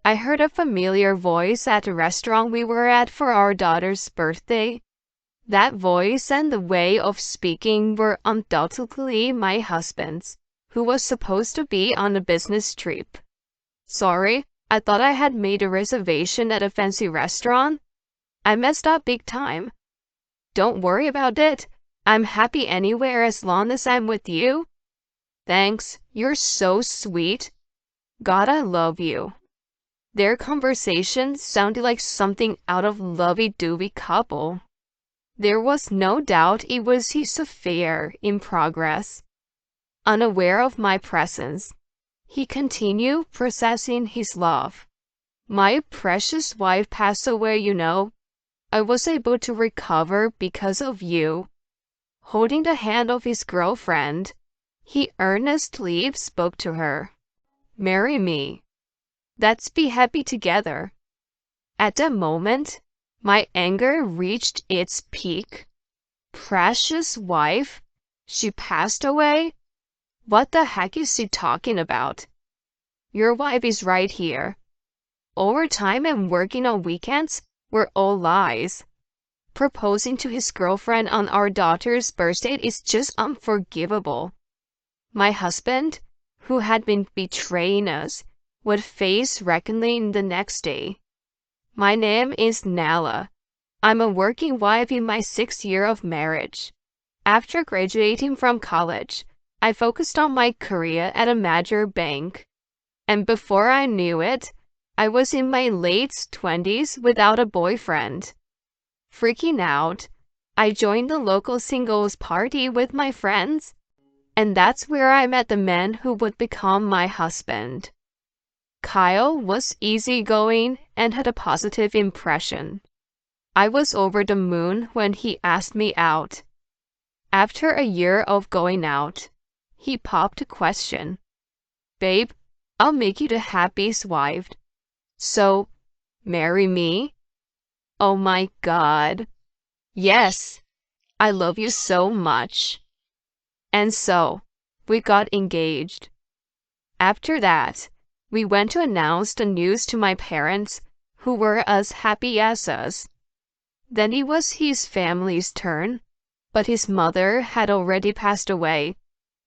I heard a familiar voice at the restaurant we were at for our daughter's birthday. That voice and the way of speaking were undoubtedly my husband's, who was supposed to be on a business trip. Sorry, I thought I had made a reservation at a fancy restaurant. I messed up big time. Don't worry about it. I'm happy anywhere as long as I'm with you. Thanks, you're so sweet. God, I love you. Their conversation sounded like something out of Lovey-Dovey Couple. There was no doubt it was his affair in progress. Unaware of my presence, he continued processing his love. My precious wife passed away, you know. I was able to recover because of you. Holding the hand of his girlfriend, he earnestly spoke to her. Marry me. Let's be happy together. At that moment, my anger reached its peak. Precious wife? She passed away? What the heck is she talking about? Your wife is right here. Overtime and working on weekends were all lies. Proposing to his girlfriend on our daughter's birthday is just unforgivable. My husband, who had been betraying us, would face reckoning the next day. My name is Nala. I'm a working wife in my 6th year of marriage. After graduating from college, I focused on my career at a major bank. And before I knew it, I was in my late 20s without a boyfriend. Freaking out, I joined the local singles party with my friends, and that's where I met the man who would become my husband. Kyle was easygoing and had a positive impression. I was over the moon when he asked me out. After a year of going out, he popped a question. Babe, I'll make you the happiest wife. So, marry me? Oh my God. Yes, I love you so much. And so, we got engaged. After that, we went to announce the news to my parents, who were as happy as us. Then it was his family's turn, but his mother had already passed away,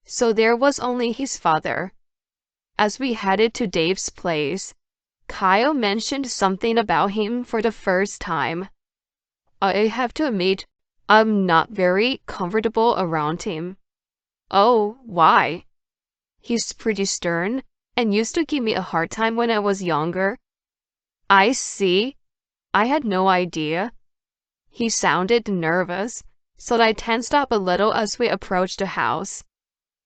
so there was only his father. As we headed to Dave's place, Kyle mentioned something about him for the first time. I have to admit, I'm not very comfortable around him. Oh, why? He's pretty stern and used to give me a hard time when I was younger. I see. I had no idea. He sounded nervous, so I tensed up a little as we approached the house.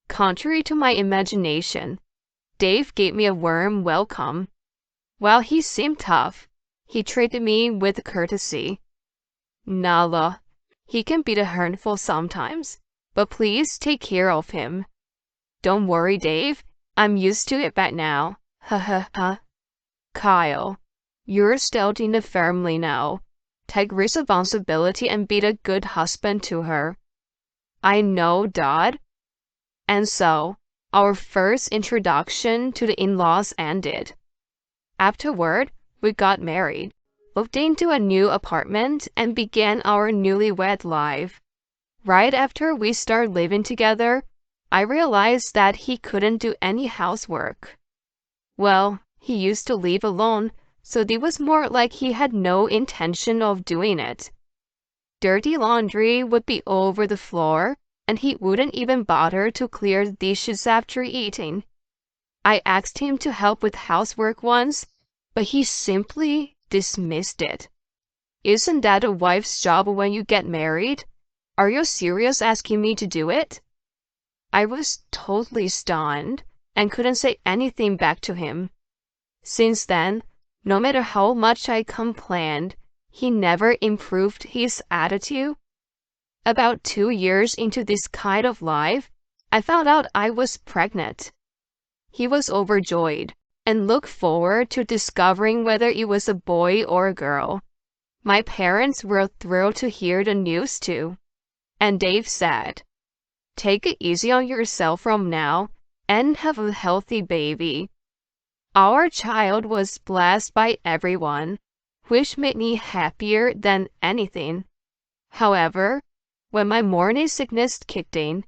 Contrary to my imagination, Dave gave me a warm welcome. While he seemed tough, he treated me with courtesy. Nala, he can be a handful sometimes, but please take care of him. Don't worry, Dave. I'm used to it by now. Ha ha ha. Kyle, you're still in the family now. Take responsibility and be a good husband to her. I know, Dad. And so, our first introduction to the in-laws ended. Afterward, we got married, moved into a new apartment, and began our newlywed life. Right after we started living together, I realized that he couldn't do any housework. Well, he used to live alone, so it was more like he had no intention of doing it. Dirty laundry would be all over the floor, and he wouldn't even bother to clear the dishes after eating. I asked him to help with housework once, but he simply dismissed it. Isn't that a wife's job when you get married? Are you serious asking me to do it? I was totally stunned and couldn't say anything back to him. Since then, no matter how much I complained, he never improved his attitude. About 2 years into this kind of life, I found out I was pregnant. He was overjoyed and looked forward to discovering whether it was a boy or a girl. My parents were thrilled to hear the news too. And Dave said, "Take it easy on yourself from now and have a healthy baby." Our child was blessed by everyone, which made me happier than anything. However, when my morning sickness kicked in,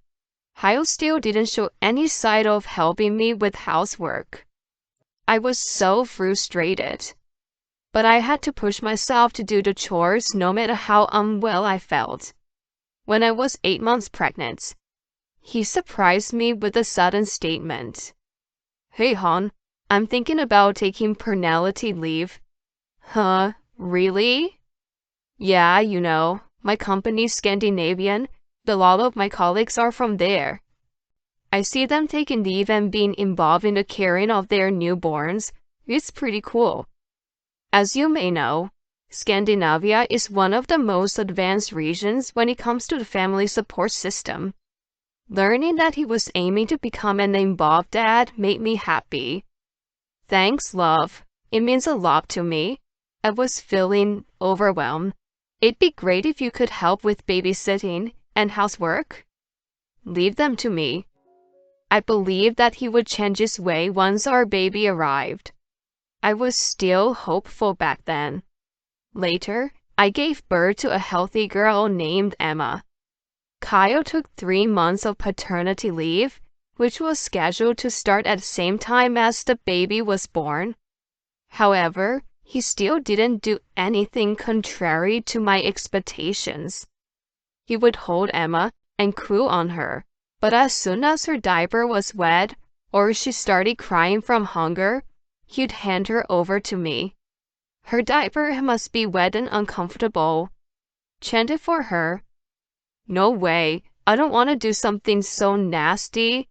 Kyle still didn't show any sign of helping me with housework. I was so frustrated, but I had to push myself to do the chores no matter how unwell I felt. When I was 8 months pregnant, he surprised me with a sudden statement. "Hey, hon, I'm thinking about taking paternity leave." Huh, really? Yeah, my company's Scandinavian. A lot of my colleagues are from there. I see them taking leave and being involved in the caring of their newborns. It's pretty cool. As you may know, Scandinavia is one of the most advanced regions when it comes to the family support system. Learning that he was aiming to become an involved dad made me happy. Thanks, love. It means a lot to me. I was feeling overwhelmed. It'd be great if you could help with babysitting and housework. Leave them to me. I believed that he would change his way once our baby arrived. I was still hopeful back then. Later, I gave birth to a healthy girl named Emma. Kyle took 3 months of paternity leave, which was scheduled to start at the same time as the baby was born. However, he still didn't do anything contrary to my expectations. He would hold Emma and coo on her, but as soon as her diaper was wet or she started crying from hunger, he'd hand her over to me. Her diaper must be wet and uncomfortable. Change it for her. No way, I don't want to do something so nasty.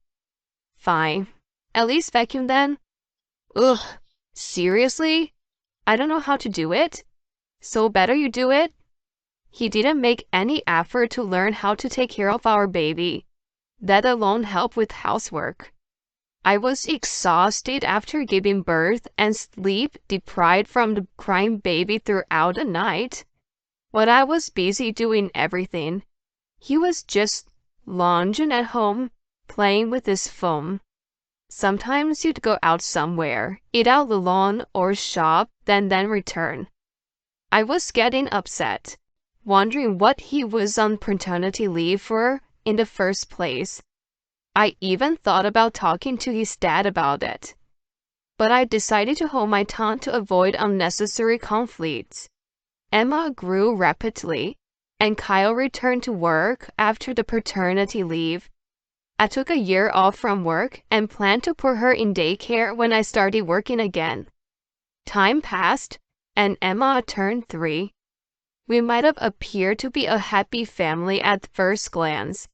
Fine, at least vacuum then. Ugh, seriously? I don't know how to do it. So better you do it. He didn't make any effort to learn how to take care of our baby, let alone help with housework. I was exhausted after giving birth and sleep deprived from the crying baby throughout the night. While I was busy doing everything, he was just lounging at home, playing with his phone. Sometimes you'd go out somewhere, eat out alone or shop, then return. I was getting upset, wondering what he was on paternity leave for in the first place. I even thought about talking to his dad about it, but I decided to hold my tongue to avoid unnecessary conflicts. Emma grew rapidly, and Kyle returned to work after the paternity leave. I took a year off from work and planned to put her in daycare when I started working again. Time passed, and Emma turned 3. We might have appeared to be a happy family at first glance,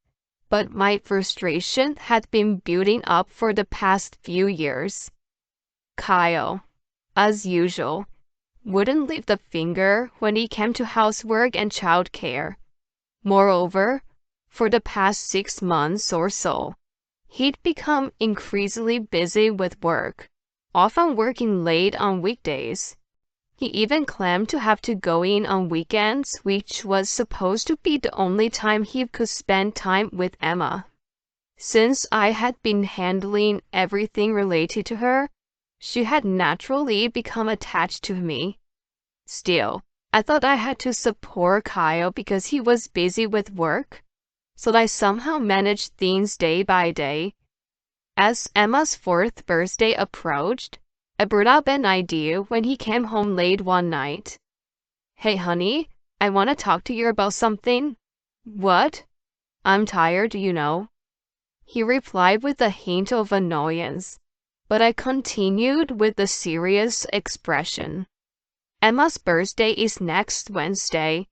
but my frustration had been building up for the past few years. Kyle, as usual, wouldn't lift a finger when it came to housework and childcare. Moreover, for the past 6 months or so, he'd become increasingly busy with work, often working late on weekdays. He even claimed to have to go in on weekends, which was supposed to be the only time he could spend time with Emma. Since I had been handling everything related to her, she had naturally become attached to me. Still, I thought I had to support Kyle because he was busy with work, so I somehow managed things day by day. As Emma's 4th birthday approached, I brought up an idea when he came home late one night. "Hey honey, I want to talk to you about something." "What?" "I'm tired, He replied with a hint of annoyance, but I continued with a serious expression. "Emma's birthday is next Wednesday.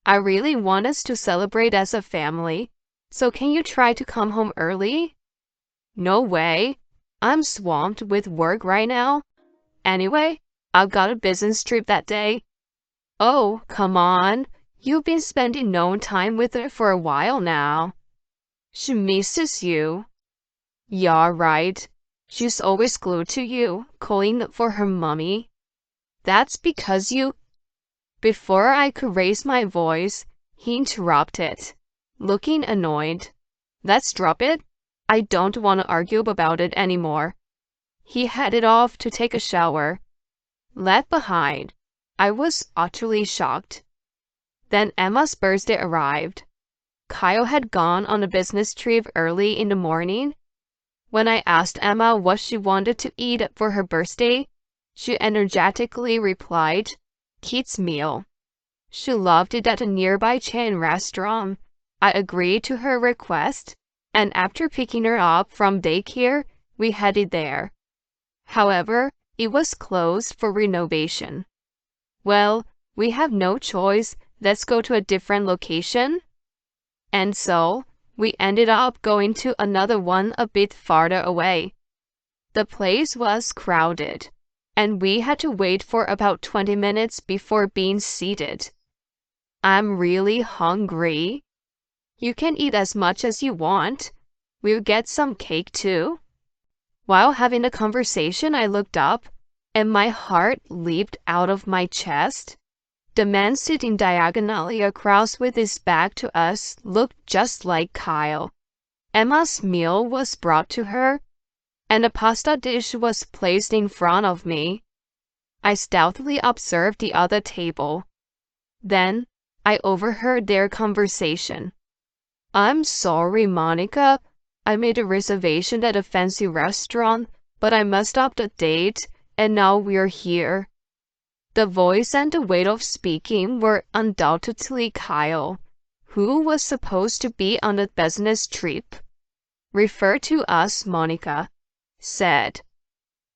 I really want us to celebrate as a family, so can you try to come home early?" "No way. I'm swamped with work right now. Anyway, I've got a business trip that day." "Oh, come on. You've been spending no time with her for a while now." "She misses you." "Yeah, right. She's always glued to you, calling for her mommy." "That's because you—" Before I could raise my voice, he interrupted, looking annoyed. "Let's drop it. I don't want to argue about it anymore." He headed off to take a shower. Left behind, I was utterly shocked. Then Emma's birthday arrived. Kyle had gone on a business trip early in the morning. When I asked Emma what she wanted to eat for her birthday, she energetically replied, "Kids' meal." She loved it at a nearby chain restaurant. I agreed to her request, and after picking her up from daycare, we headed there. However, it was closed for renovation. "Well, we have no choice. Let's go to a different location." And so, we ended up going to another one a bit farther away. The place was crowded, and we had to wait for about 20 minutes before being seated. "I'm really hungry." "You can eat as much as you want. We'll get some cake too." While having the conversation, I looked up, and my heart leaped out of my chest. The man sitting diagonally across with his back to us looked just like Kyle. Emma's meal was brought to her, and a pasta dish was placed in front of me. I stealthily observed the other table. Then, I overheard their conversation. "I'm sorry, Monica. I made a reservation at a fancy restaurant, but I messed up the date, and now we're here." The voice and the way of speaking were undoubtedly Kyle, who was supposed to be on a business trip. "Refer to us, Monica," said.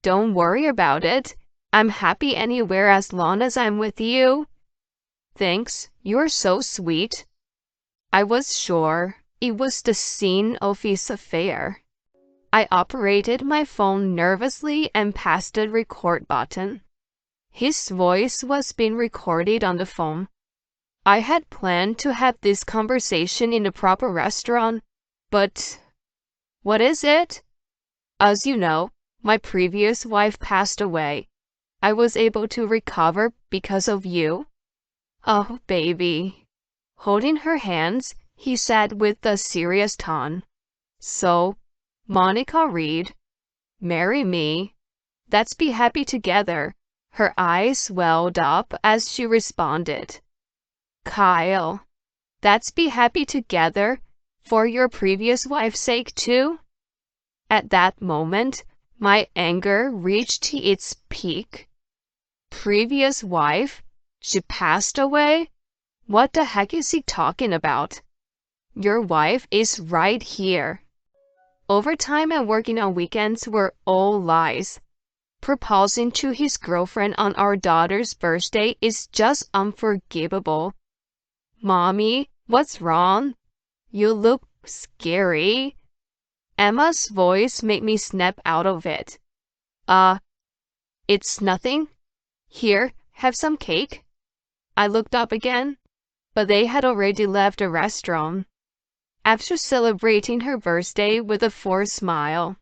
"Don't worry about it. I'm happy anywhere as long as I'm with you." "Thanks, you're so sweet." I was sure it was the scene of his affair. I operated my phone nervously and passed the record button. His voice was being recorded on the phone. I had planned to have this conversation in the proper restaurant, but what is it? "As you know, my previous wife passed away. I was able to recover because of you." "Oh, baby." Holding her hands, he said with a serious tone. "So, Monica Reed, marry me. Let's be happy together." Her eyes welled up as she responded. "Kyle, let's be happy together for your previous wife's sake too?" At that moment, my anger reached its peak. Previous wife? She passed away? What the heck is he talking about? Your wife is right here. Overtime and working on weekends were all lies. Proposing to his girlfriend on our daughter's birthday is just unforgivable. "Mommy, what's wrong? You look scary." Emma's voice made me snap out of it. It's nothing. Here, have some cake." I looked up again, but they had already left the restaurant. After celebrating her birthday with a forced smile,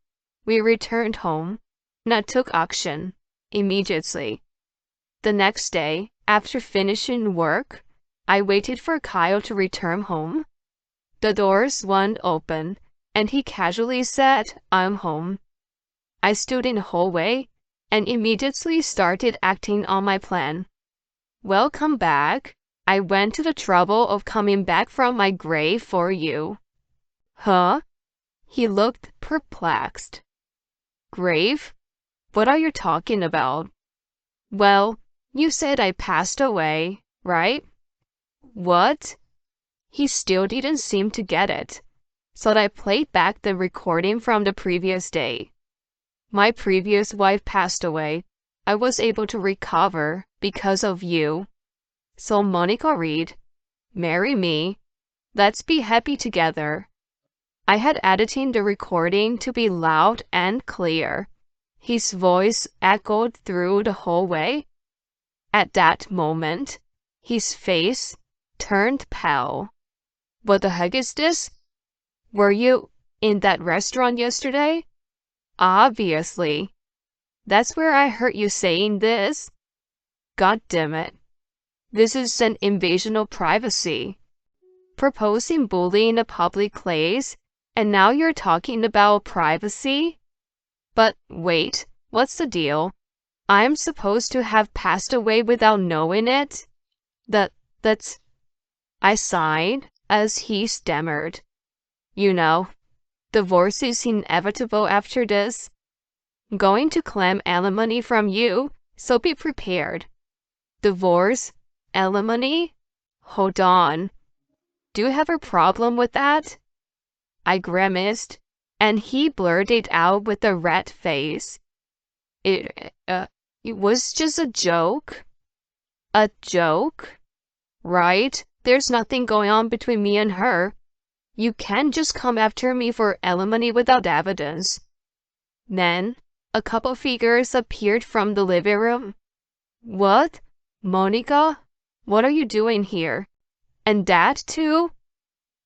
we returned home, and I took action immediately. The next day, after finishing work, I waited for Kyle to return home. The doors swung open, and he casually said, "I'm home." I stood in the hallway and immediately started acting on my plan. "Welcome back. I went to the trouble of coming back from my grave for you." "Huh?" He looked perplexed. "Grave? What are you talking about?" "Well, you said I passed away, right?" "What?" He still didn't seem to get it, so I played back the recording from the previous day. "My previous wife passed away. I was able to recover because of you. So Monica Reed, marry me. Let's be happy together." I had edited the recording to be loud and clear. His voice echoed through the hallway. At that moment, his face turned pale. "What the heck is this? Were you in that restaurant yesterday?" "Obviously. That's where I heard you saying this." "God damn it. This is an invasion of privacy. Proposing bullying in a public place, and now you're talking about privacy?" "But wait, What's the deal? I'm supposed to have passed away without knowing it? That's... I sighed as he stammered. You know, divorce is inevitable after this. I'm going to claim alimony from you, so be prepared. Divorce? Alimony? Hold on. Do you have a problem with that? I grimaced, and he blurted out with a red face. It was just a joke. A joke? Right? There's nothing going on between me and her. You can't just come after me for alimony without evidence. Then, a couple figures appeared from the living room. What? Monica? What are you doing here? And Dad too?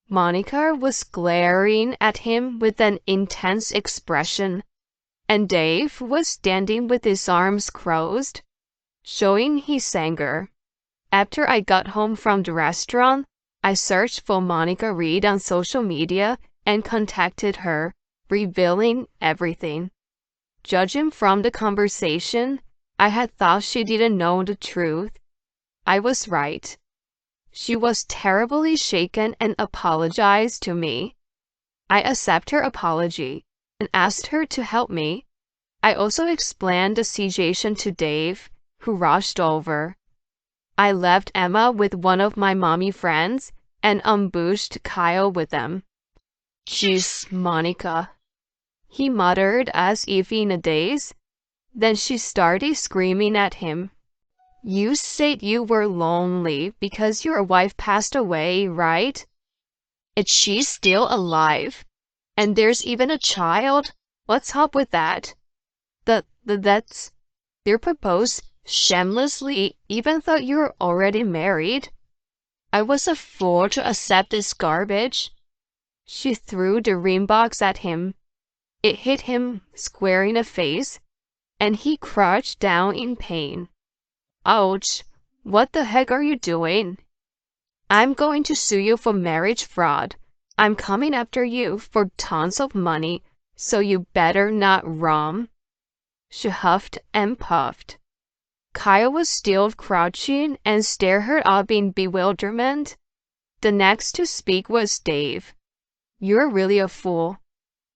Monica was glaring at him with an intense expression, and Dave was standing with his arms crossed, showing his anger. After I got home from the restaurant, I searched for Monica Reed on social media and contacted her, revealing everything. Judging from the conversation, I had thought she didn't know the truth. I was right. She was terribly shaken and apologized to me. I accepted her apology and asked her to help me. I also explained the situation to Dave, who rushed over. I left Emma with one of my mommy friends and ambushed Kyle with them. Jeez, Monica, he muttered as if in a daze. Then she started screaming at him. You said you were lonely because your wife passed away, right? And she's still alive. And there's even a child? What's up with that? That's... They're proposed shamelessly even though you're already married. I was a fool to accept this garbage. She threw the ring box at him. It hit him square in the face, and he crouched down in pain. Ouch, what the heck are you doing? I'm going to sue you for marriage fraud. I'm coming after you for tons of money, so you better not run. She huffed and puffed. Kyle was still crouching and stared her up in bewilderment. The next to speak was Dave. You're really a fool.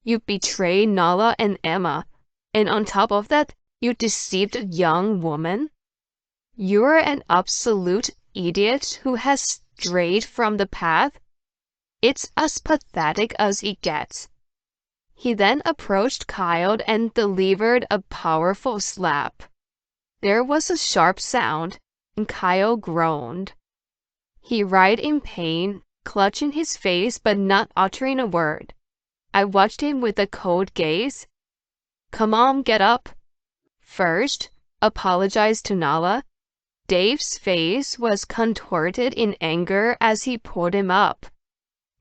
You betrayed Nala and Emma, and on top of that, you deceived a young woman. You're an absolute idiot who has strayed from the path. It's as pathetic as it gets. He then approached Kyle and delivered a powerful slap. There was a sharp sound, and Kyle groaned. He writhed in pain, clutching his face but not uttering a word. I watched him with a cold gaze. Come on, get up. First, apologize to Nala. Dave's face was contorted in anger as he pulled him up.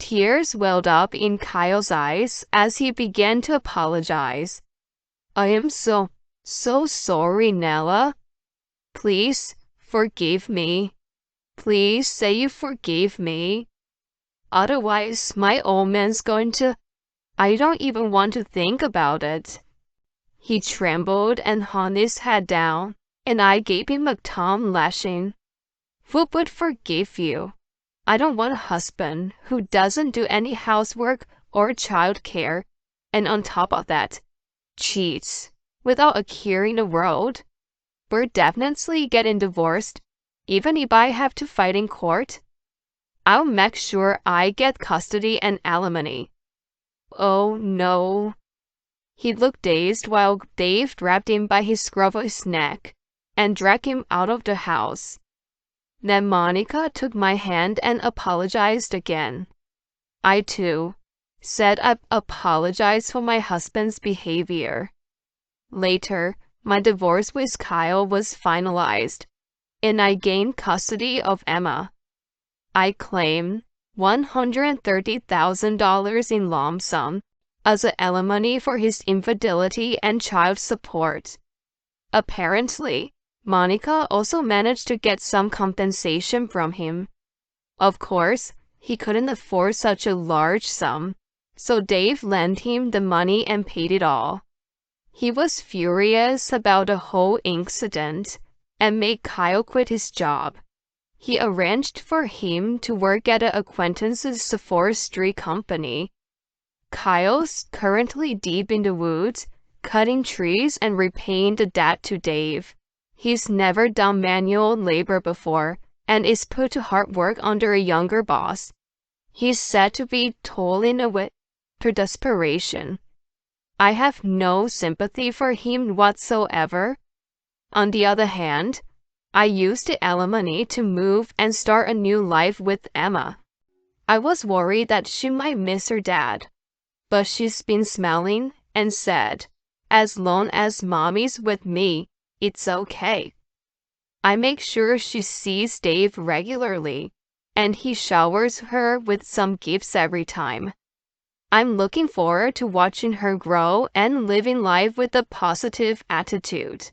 Tears welled up in Kyle's eyes as he began to apologize. I am so sorry, Nala. Please forgive me. Please say you forgive me. Otherwise, my old man's going to... I don't even want to think about it. He trembled and hung his head down, and I gave him a tongue lashing. Who would forgive you? I don't want a husband who doesn't do any housework or child care, and on top of that, cheats without a care in the world. We're definitely getting divorced, even if I have to fight in court. I'll make sure I get custody and alimony. Oh no. He looked dazed while Dave grabbed him by his scruffy neck and dragged him out of the house. Then Monica took my hand and apologized again. I too said I apologized for my husband's behavior. Later, my divorce with Kyle was finalized, and I gained custody of Emma. I claimed $130,000 in lump sum as alimony for his infidelity and child support. Apparently, Monica also managed to get some compensation from him. Of course, he couldn't afford such a large sum, so Dave lent him the money and paid it all. He was furious about the whole incident and made Kyle quit his job. He arranged for him to work at an acquaintance's forestry company. Kyle's currently deep in the woods, cutting trees and repaying the debt to Dave. He's never done manual labor before and is put to hard work under a younger boss. He's said to be toiling away to desperation. I have no sympathy for him whatsoever. On the other hand, I used the alimony to move and start a new life with Emma. I was worried that she might miss her dad, but she's been smiling and said, as long as mommy's with me, it's okay. I make sure she sees Dave regularly, and he showers her with some gifts every time. I'm looking forward to watching her grow and living life with a positive attitude.